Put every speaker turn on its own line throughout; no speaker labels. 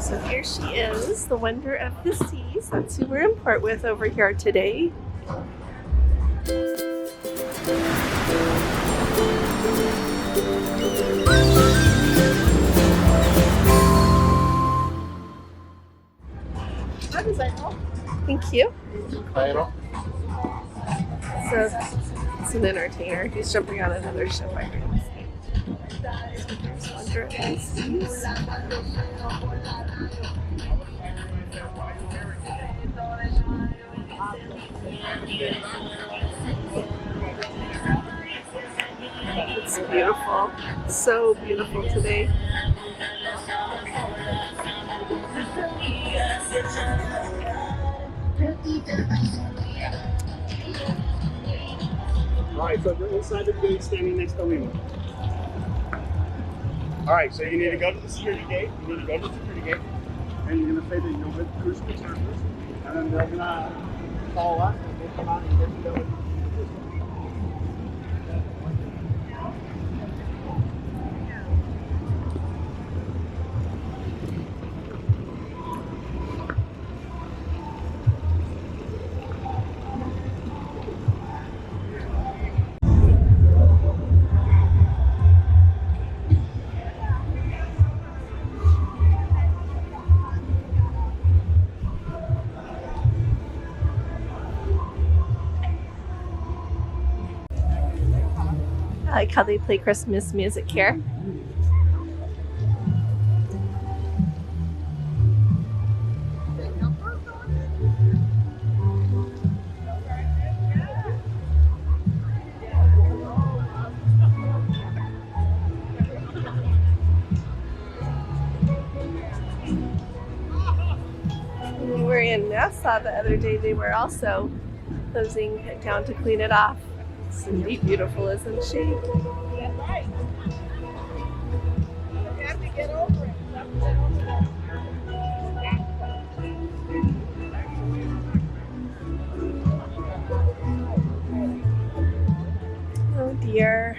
So here she is, the Wonder of the Seas. That's who we're in port with over here today. Thank you. So it's an entertainer. He's jumping on another ship, I think. Wonder of the Seas. It's beautiful. So beautiful today.
Alright, so you're inside the gate standing next to Lima. Alright, so you need to go to the security gate. You need to go to the security gate. And you're going to say that you're with cruise control. And then they're going to call us and we'll come out and get you going.
I like how they play Christmas music here. When we were in Nassau the other day, they were also closing it down to clean it off. Cindy, beautiful, isn't she?
That's right. You have to get over it.
Oh dear.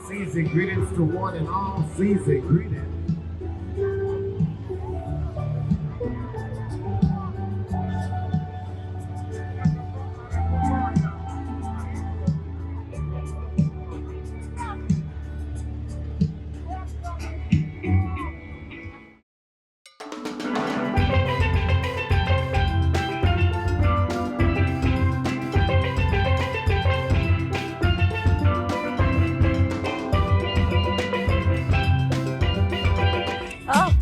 Season greetings to one and all. Season greetings.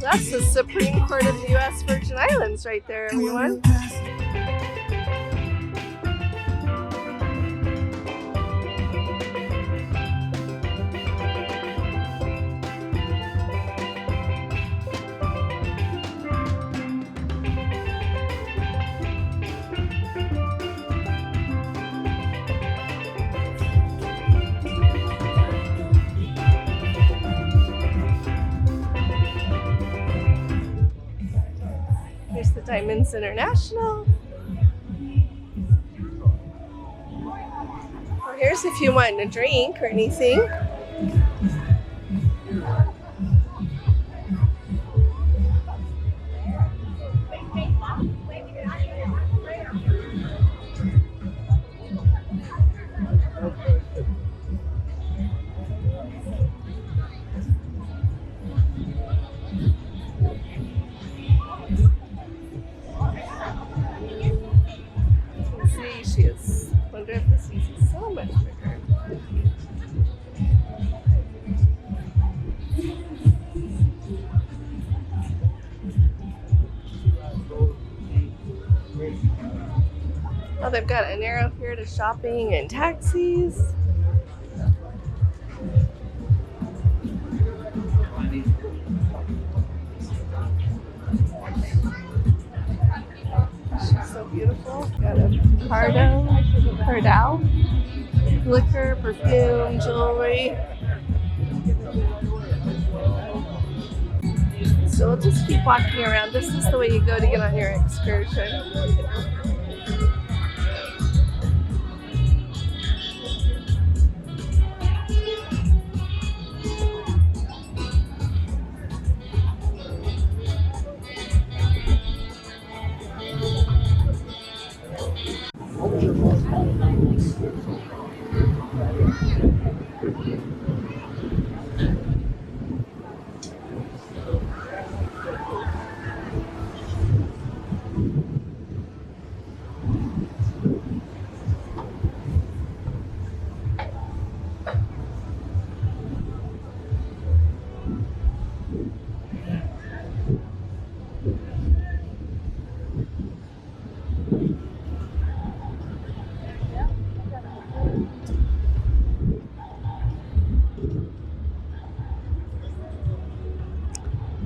That's the Supreme Court of the U.S. Virgin Islands right there, everyone. Here's the Diamonds International. Well, here's if you want a drink or anything. She is. Wonder if this is so much bigger. Oh, they've got an arrow here to shopping and taxis. She's so beautiful. Got a Cardell, liquor, perfume, jewelry. So we'll just keep walking around. This is the way you go to get on your excursion.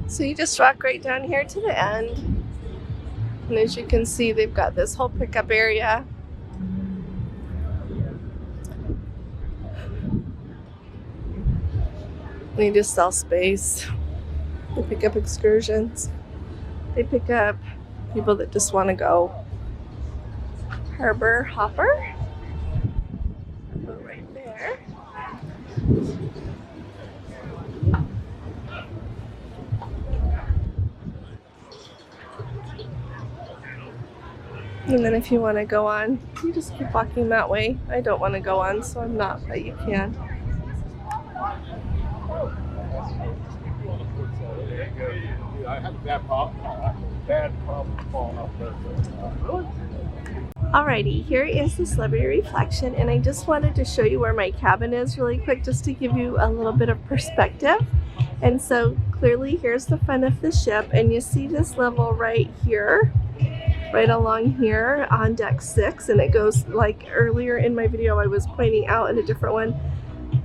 So you just walk right down here to the end. And as you can see, they've got this whole pickup area. They just sell space. They pick up excursions. They pick up people that just want to go harbor hopper. Go right there. And then if you want to go on, you just keep walking that way. I don't want to go on, so I'm not, but you can.
I had a bad problem falling off there.
Alrighty, here is the Celebrity Reflection, and I just wanted to show you where my cabin is really quick, just to give you a little bit of perspective. And so clearly here's the front of the ship, and you see this level right here, right along here on deck 6, and it goes, like earlier in my video I was pointing out in a different one,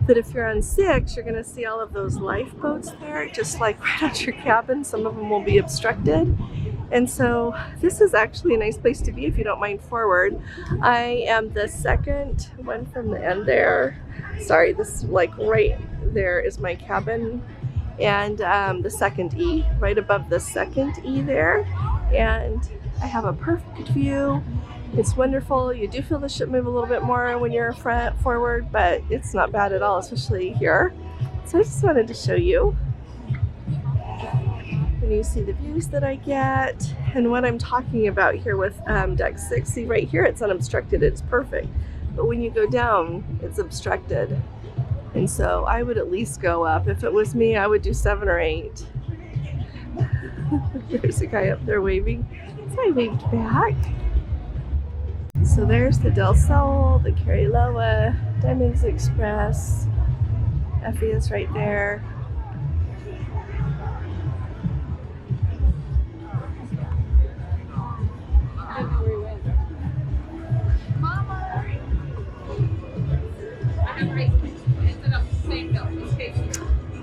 that if you're on 6, you're going to see all of those lifeboats there, just like right at your cabin. Some of them will be obstructed. And so this is actually a nice place to be if you don't mind forward. I am the second one from the end there. Sorry, this like right there is my cabin. And the second E, right above the second E there. And I have a perfect view. It's wonderful. You do feel the ship move a little bit more when you're forward, but it's not bad at all, especially here. So I just wanted to show you. And you see the views that I get and what I'm talking about here with deck 6. See right here, it's unobstructed, it's perfect. But when you go down, it's obstructed. And so I would at least go up. If it was me, I would do 7 or 8. There's a guy up there waving. So I waved back. So there's the Del Sol, the Cariloa, Diamonds Express. Effie is right there.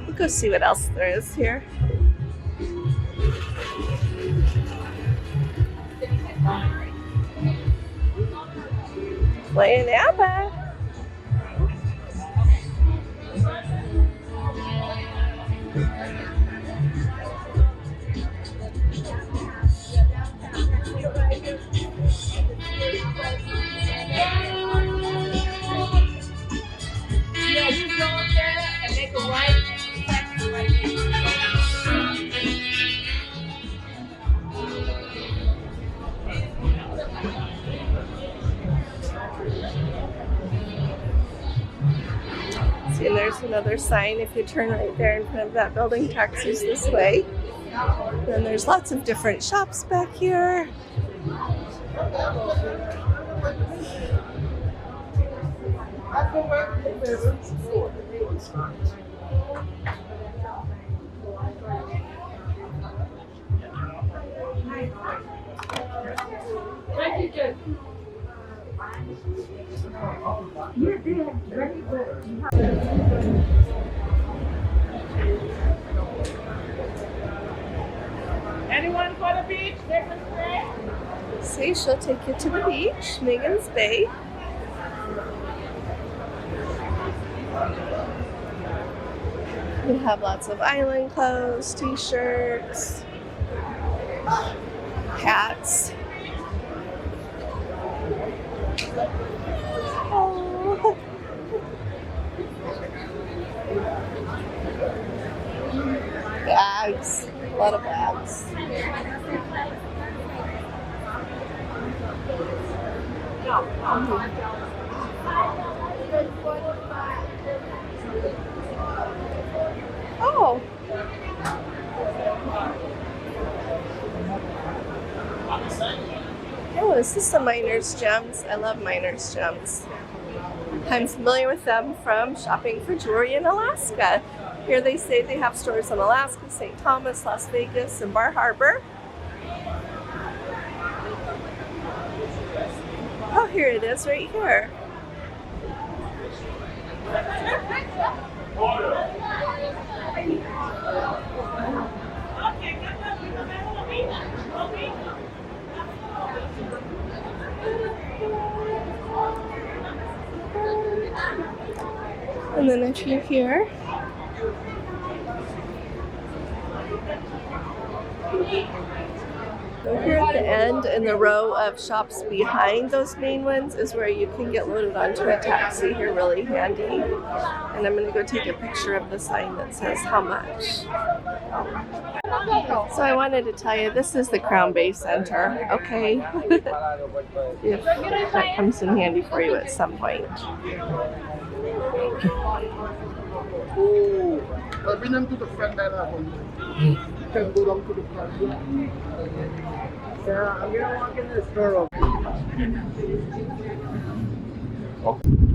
We'll go see what else there is here. Playing ABBA.
Yeah, you go up there and make a right.
See, and there's another sign. If you turn right there in front of that building, taxis this way. Then there's lots of different shops back here.
Anyone for the beach? Megan's Bay?
See, she'll take you to the beach, Megan's Bay. We have lots of island clothes, t-shirts, hats. Oh. Bags, a lot of bags. Oh. Oh, is this the Miner's Gems? I love Miner's Gems. I'm familiar with them from shopping for jewelry in Alaska. Here they say they have stores in Alaska, St. Thomas, Las Vegas, and Bar Harbor. Oh, here it is right here. And then if you're here, so here at the end in the row of shops behind those main ones is where you can get loaded onto a taxi here, really handy. And I'm going to go take a picture of the sign that says how much. So I wanted to tell you, this is the Crown Bay Center, okay? If that comes in handy for you at some point.
Oh, I've been to the front there. You can go down to the front. Yeah, I'm gonna walk in the store. Okay.